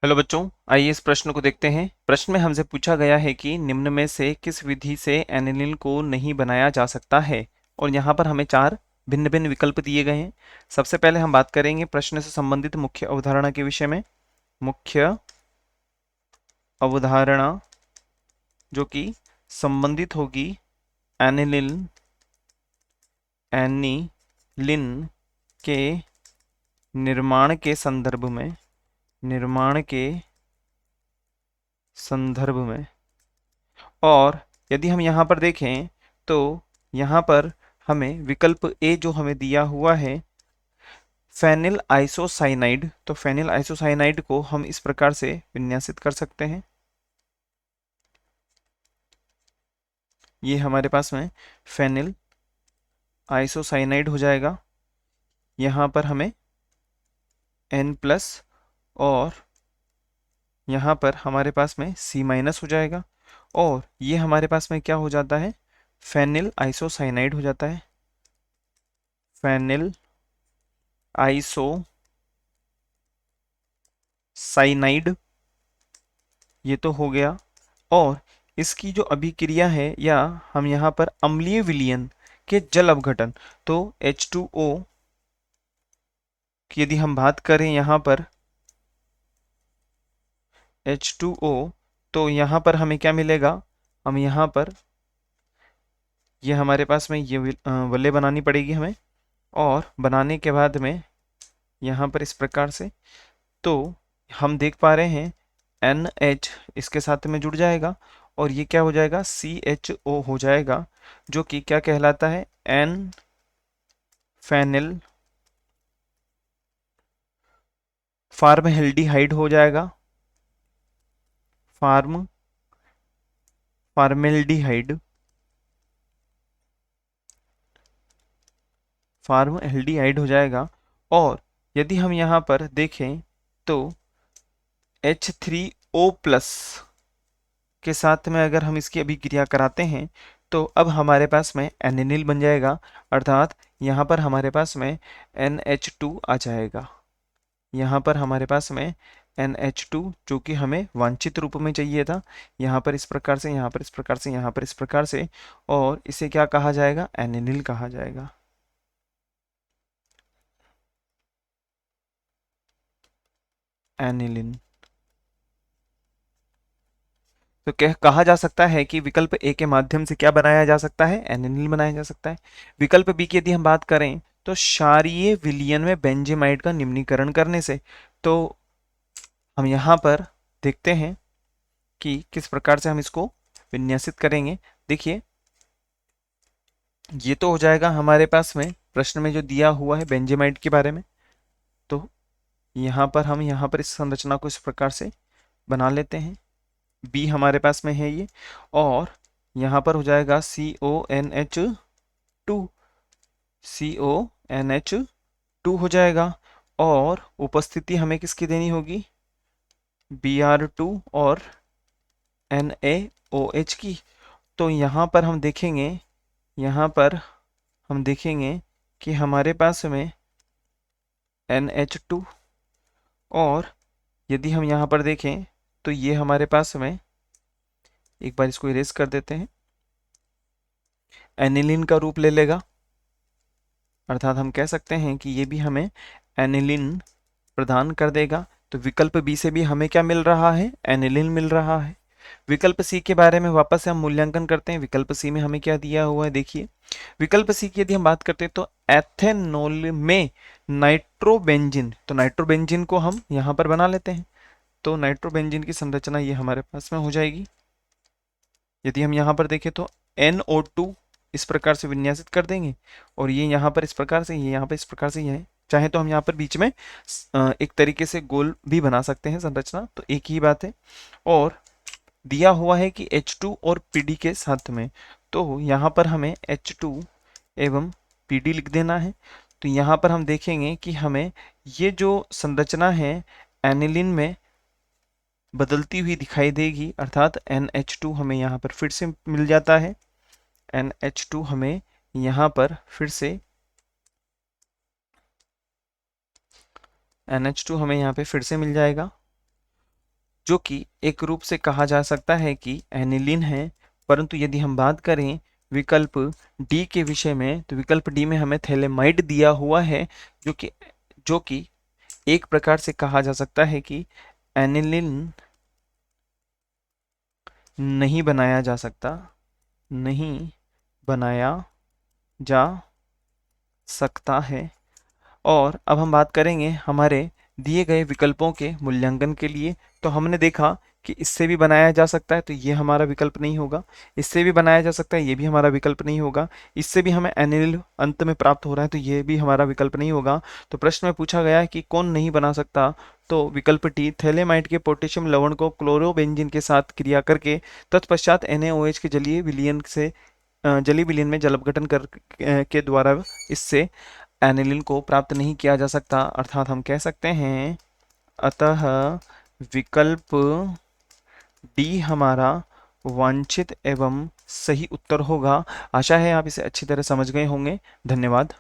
Hello बच्चों, आइए इस प्रश्न को देखते हैं। प्रश्न में हमसे पूछा गया है कि निम्न में से किस विधि से एनिलीन को नहीं बनाया जा सकता है, और यहाँ पर हमें चार भिन्न भिन्न विकल्प दिए गए हैं। सबसे पहले हम बात करेंगे प्रश्न से संबंधित मुख्य अवधारणा के विषय में। मुख्य अवधारणा जो कि संबंधित होगी एनिलीन एनिलीन के निर्माण के संदर्भ में, निर्माण के संदर्भ में। और यदि हम यहाँ पर देखें तो यहाँ पर हमें विकल्प ए जो हमें दिया हुआ है फेनिल आइसोसाइनाइड, तो फेनिल आइसोसाइनाइड को हम इस प्रकार से विन्यासित कर सकते हैं। ये हमारे पास में फेनिल आइसोसाइनाइड हो जाएगा। यहाँ पर हमें N प्लस और यहाँ पर हमारे पास में C माइनस हो जाएगा, और ये हमारे पास में क्या हो जाता है, फेनिल आइसोसाइनाइड हो जाता है। फेनिल आइसोसाइनाइड ये तो हो गया। और इसकी जो अभिक्रिया है, या हम यहाँ पर अम्लीय विलयन के जल अपघटन, तो H2O की यदि हम बात करें यहाँ पर H2O, तो यहाँ पर हमें क्या मिलेगा, हम यहाँ पर ये हमारे पास में ये वलय बनानी पड़ेगी हमें, और बनाने के बाद में यहाँ पर इस प्रकार से, तो हम देख पा रहे हैं NH इसके साथ में जुड़ जाएगा, और ये क्या हो जाएगा, CHO हो जाएगा, जो कि क्या कहलाता है, N फेनिल फार्महेल्डिहाइड हो जाएगा। फार्मेल्डिहाइड फार्महेल्डिहाइड हो जाएगा। और यदि हम यहाँ पर देखें तो H3O प्लस के साथ में अगर हम इसकी अभिक्रिया कराते हैं, तो अब हमारे पास में एनिलीन बन जाएगा, अर्थात यहाँ पर हमारे पास में NH2 आ जाएगा। यहाँ पर हमारे पास में NH2 जो कि हमें वांछित रूप में चाहिए था, यहाँ पर इस प्रकार से, यहाँ पर इस प्रकार से, यहाँ पर इस प्रकार से, और इसे क्या कहा जाएगा, एनिलीन कहा जाएगा। एनिलीन। तो कहा जा सकता है कि विकल्प ए के माध्यम से क्या बनाया जा सकता है, एनिलीन बनाया जा सकता है। विकल्प बी की यदि हम बात करें तो क्षारीय विलयन में बेंजेमाइड का निम्नीकरण करने से, तो हम यहाँ पर देखते हैं कि किस प्रकार से हम इसको विन्यासित करेंगे। देखिए, ये तो हो जाएगा हमारे पास में प्रश्न में जो दिया हुआ है बेंजेमाइड के बारे में, तो यहाँ पर हम यहाँ पर इस संरचना को इस प्रकार से बना लेते हैं। बी हमारे पास में है ये, और यहाँ पर हो जाएगा CONH2, CONH2 हो जाएगा, और उपस्थिति हमें किसकी देनी होगी, Br2 और NaOH की। तो यहाँ पर हम देखेंगे, यहाँ पर हम देखेंगे कि हमारे पास में NH2, और यदि हम यहाँ पर देखें तो ये हमारे पास में, एक बार इसको इरेज कर देते हैं, एनिलीन का रूप ले लेगा, अर्थात हम कह सकते हैं कि ये भी हमें एनिलीन प्रदान कर देगा। तो विकल्प बी से भी हमें क्या मिल रहा है, एनिलीन मिल रहा है। विकल्प सी के बारे में वापस से हम मूल्यांकन करते हैं। विकल्प सी में हमें क्या दिया हुआ है, देखिए विकल्प सी की यदि हम बात करते हैं तो एथेनॉल में नाइट्रोबेंजीन, तो नाइट्रोबेंजीन को हम यहाँ पर बना लेते हैं, तो नाइट्रोबेंजीन की संरचना ये हमारे पास में हो जाएगी। यदि हम यहाँ पर देखें तो NO2 इस प्रकार से विन्यासित कर देंगे, और ये यहाँ पर इस प्रकार से, ये यहाँ पर इस प्रकार से, ये है। चाहे तो हम यहाँ पर बीच में एक तरीके से गोल भी बना सकते हैं संरचना, तो एक ही बात है। और दिया हुआ है कि H2 और PD के साथ में, तो यहाँ पर हमें H2 एवं PD लिख देना है। तो यहाँ पर हम देखेंगे कि हमें ये जो संरचना है एनिलीन में बदलती हुई दिखाई देगी, अर्थात NH2 हमें यहाँ पर फिर से मिल जाता है। NH2 हमें यहाँ पर फिर से, NH2 हमें यहाँ पे फिर से मिल जाएगा, जो कि एक रूप से कहा जा सकता है कि एनिलीन है। परंतु यदि हम बात करें विकल्प डी के विषय में, तो विकल्प डी में हमें थैलेमाइड दिया हुआ है, जो कि एक प्रकार से कहा जा सकता है कि एनिलीन नहीं बनाया जा सकता, नहीं बनाया जा सकता है। और अब हम बात करेंगे हमारे दिए गए विकल्पों के मूल्यांकन के लिए। तो हमने देखा कि इससे भी बनाया जा सकता है, तो ये हमारा विकल्प नहीं होगा। इससे भी बनाया जा सकता है, ये भी हमारा विकल्प नहीं होगा। इससे भी हमें एनिल अंत में प्राप्त हो रहा है, तो ये भी हमारा विकल्प नहीं होगा। तो प्रश्न में पूछा गया है कि कौन नहीं बना सकता, तो विकल्प टी, थैलेमाइड के पोटेशियम लवण को क्लोरोबेंजीन के साथ क्रिया करके तत्पश्चात NaOH के जलीय विलयन में जल अपघटन कर के द्वारा इससे एनिलीन को प्राप्त नहीं किया जा सकता। अर्थात हम कह सकते हैं अतः विकल्प डी हमारा वांछित एवं सही उत्तर होगा। आशा है आप इसे अच्छी तरह समझ गए होंगे। धन्यवाद।